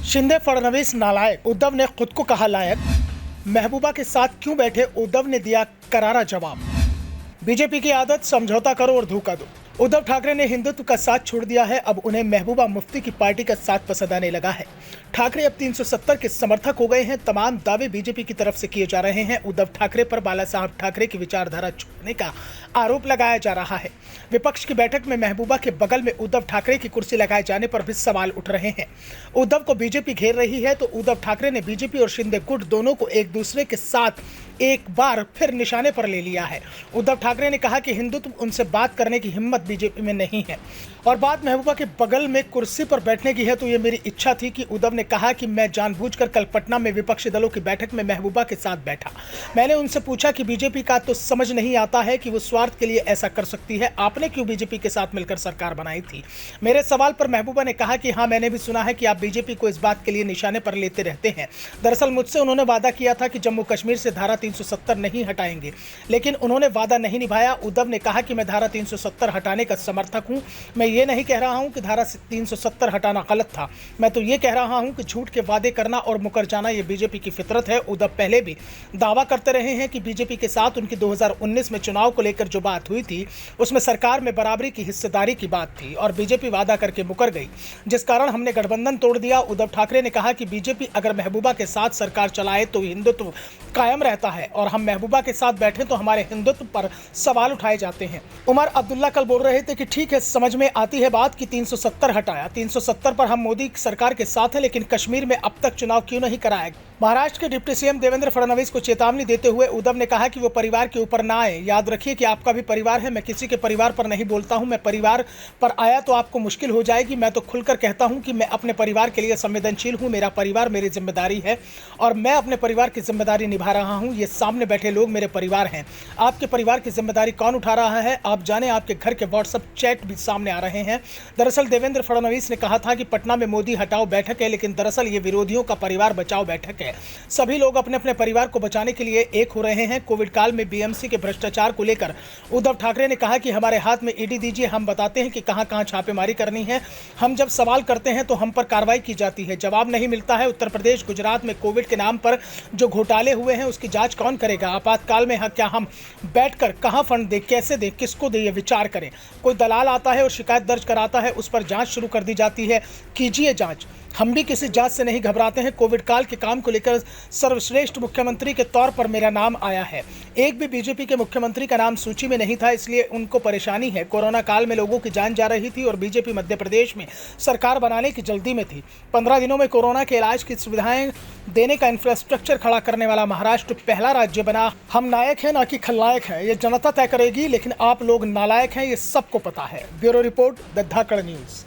शिंदे फडणवीस नालायक, उद्धव ने खुद को कहा लायक। महबूबा के साथ क्यों बैठे, उद्धव ने दिया करारा जवाब। बीजेपी की आदत समझौता करो और धोखा दो। उद्धव ठाकरे ने हिंदुत्व का साथ छोड़ दिया है, अब उन्हें महबूबा मुफ्ती की पार्टी का साथ पसंद आने लगा है। ठाकरे अब 370 के समर्थक हो गए हैं। तमाम दावे बीजेपी की तरफ से किए जा रहे हैं। उद्धव ठाकरे पर बाला साहब ठाकरे की विचारधारा छोड़ने का आरोप लगाया जा रहा है। विपक्ष की बैठक में महबूबा के बगल में उद्धव ठाकरे की कुर्सी लगाए जाने पर भी सवाल उठ रहे हैं। उद्धव को बीजेपी घेर रही है तो उद्धव ठाकरे ने बीजेपी और शिंदे गुट दोनों को एक दूसरे के साथ एक बार फिर निशाने पर ले लिया है। उद्धव ठाकरे ने कहा कि हिंदुत्व उनसे बात करने की हिम्मत बीजेपी में नहीं है और बात महबूबा के बगल में कुर्सी पर बैठने की है तो ये मेरी इच्छा थी कि उद्धव ने कहा कि मैं जानबूझकर कल पटना में विपक्षी दलों की बैठक में महबूबा के साथ बैठा। मैंने उनसे पूछा कि बीजेपी का तो समझ नहीं आता है कि वो स्वार्थ के लिए ऐसा कर सकती है, आपने क्यों बीजेपी के साथ मिलकर सरकार बनाई थी। मेरे सवाल पर महबूबा ने कहा कि हाँ, मैंने भी सुना है कि आप बीजेपी को इस बात के लिए निशाने पर लेते रहते हैं। दरअसल मुझसे उन्होंने वादा किया था कि जम्मू कश्मीर से धारा 370 नहीं हटाएंगे, लेकिन उन्होंने वादा नहीं निभाया। उद्धव ने कहा कि मैं धारा 370 हटाने का समर्थक हूं। मैं ये नहीं कह रहा हूं कि धारा 370 हटाना गलत था, मैं तो ये कह रहा हूं कि झूठ के वादे करना और मुकर जाना ये बीजेपी की फितरत है। उद्धव पहले भी दावा करते रहे हैं कि बीजेपी के साथ उनकी 2019 में चुनाव को लेकर जो बात हुई थी उसमें सरकार में बराबरी की हिस्सेदारी की बात थी और बीजेपी वादा करके मुकर गई, जिस कारण हमने गठबंधन तोड़ दिया। उद्धव ठाकरे ने कहा कि बीजेपी अगर महबूबा के साथ सरकार चलाए तो हिंदुत्व कायम रहता है और हम महबूबा के साथ बैठे तो हमारे हिंदुत्व पर सवाल उठाए जाते हैं। उमर अब्दुल्ला कल बोल रहे थे कि ठीक है, समझ में आती है बात कि 370 हटाया, 370 पर हम मोदी सरकार के साथ हैं, लेकिन कश्मीर में अब तक चुनाव क्यों नहीं कराया। महाराष्ट्र के डिप्टी सीएम देवेंद्र फडणवीस को चेतावनी देते हुए उद्धव ने कहा कि वो परिवार के ऊपर ना आए। याद रखिए कि आपका भी परिवार है, मैं किसी के परिवार पर नहीं बोलता हूं। मैं परिवार पर आया तो आपको मुश्किल हो जाएगी। मैं तो खुलकर कहता हूं कि मैं अपने परिवार के लिए संवेदनशील हूं। मेरा परिवार मेरी जिम्मेदारी है और मैं अपने परिवार की जिम्मेदारी निभा रहा हूं। ये सामने बैठे लोग मेरे परिवार हैं। आपके परिवार की जिम्मेदारी कौन उठा रहा है, आप जाने। आपके घर के व्हाट्सएप चैट भी सामने आ रहे हैं। दरअसल देवेंद्र फडणवीस ने कहा था कि पटना में मोदी हटाओ बैठक है, लेकिन दरअसल ये विरोधियों का परिवार बचाओ बैठक है। सभी लोग अपने अपने परिवार को बचाने के लिए एक हो रहे हैं। कोविड काल में बीएमसी के भ्रष्टाचार को लेकर उद्धव ठाकरे ने कहा कि हमारे हाथ में ईडी दीजिए, हम बताते हैं कि कहां कहां छापेमारी करनी है। हम जब सवाल करते हैं तो हम पर कार्रवाई की जाती है, जवाब नहीं मिलता है। उत्तर प्रदेश, गुजरात में कोविड के नाम पर जो घोटाले हुए हैं उसकी जांच कौन करेगा। आपातकाल में क्या हम बैठकर कहां फंड दें, कैसे दें, किसको दें, ये विचार करें। कोई दलाल आता है और शिकायत दर्ज कराता है, उस पर जांच शुरू कर दी जाती है। कीजिए जांच, हम भी किसी जांच से नहीं घबराते हैं। कोविड काल के काम को लेकर सर्वश्रेष्ठ मुख्यमंत्री के तौर पर मेरा नाम आया है। एक भी बीजेपी के मुख्यमंत्री का नाम सूची में नहीं था, इसलिए उनको परेशानी है। कोरोना काल में लोगों की जान जा रही थी और बीजेपी मध्य प्रदेश में सरकार बनाने की जल्दी में थी। 15 दिनों में कोरोना के इलाज की सुविधाएं देने का इंफ्रास्ट्रक्चर खड़ा करने वाला महाराष्ट्र पहला राज्य बना। हम नायक हैं ना कि खलनायक है, ये जनता तय करेगी, लेकिन आप लोग नालायक हैं, ये सबको पता है। Bureau report, the Dhakad news.